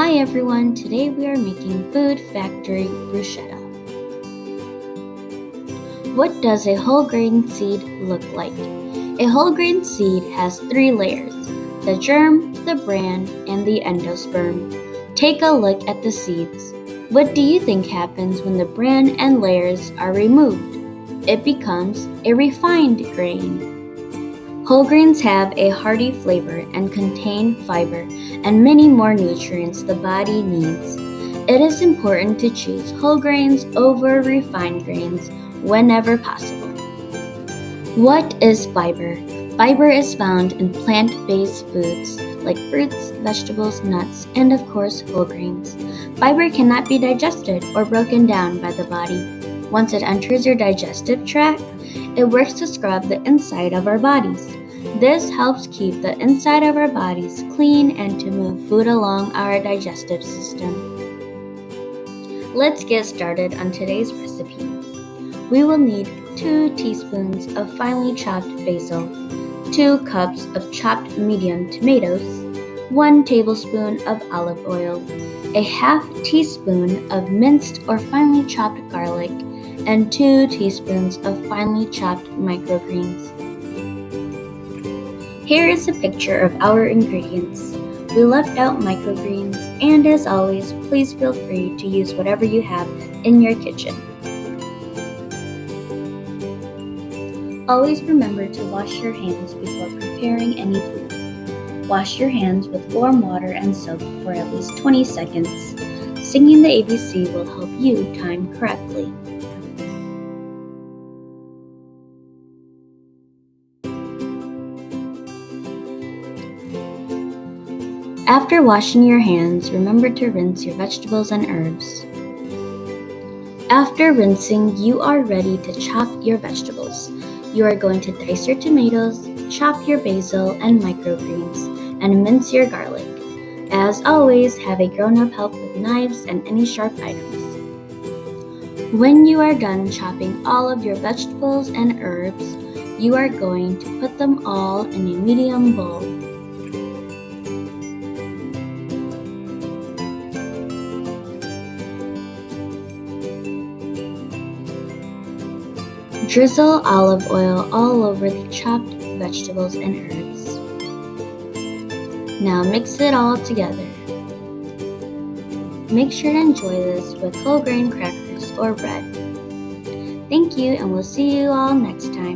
Hi everyone, today we are making Food Factory Bruschetta. What does a whole grain seed look like? A whole grain seed has 3 layers: the germ, the bran, and the endosperm. Take a look at the seeds. What do you think happens when the bran and layers are removed? It becomes a refined grain. Whole grains have a hearty flavor and contain fiber and many more nutrients the body needs. It is important to choose whole grains over refined grains whenever possible. What is fiber? Fiber is found in plant-based foods like fruits, vegetables, nuts, and of course whole grains. Fiber cannot be digested or broken down by the body. Once it enters your digestive tract, it works to scrub the inside of our bodies. This helps keep the inside of our bodies clean and to move food along our digestive system. Let's get started on today's recipe. We will need 2 teaspoons of finely chopped basil, 2 cups of chopped medium tomatoes, 1 tablespoon of olive oil, a half teaspoon of minced or finely chopped garlic, and 2 teaspoons of finely chopped microgreens. Here is a picture of our ingredients. We left out microgreens, and as always, please feel free to use whatever you have in your kitchen. Always remember to wash your hands before preparing any food. Wash your hands with warm water and soap for at least 20 seconds. Singing the ABC will help you time correctly. After washing your hands, remember to rinse your vegetables and herbs. After rinsing, you are ready to chop your vegetables. You are going to dice your tomatoes, chop your basil and microgreens, and mince your garlic. As always, have a grown-up help with knives and any sharp items. When you are done chopping all of your vegetables and herbs, you are going to put them all in a medium bowl. Drizzle olive oil all over the chopped vegetables and herbs. Now mix it all together. Make sure to enjoy this with whole grain crackers or bread. Thank you, and we'll see you all next time.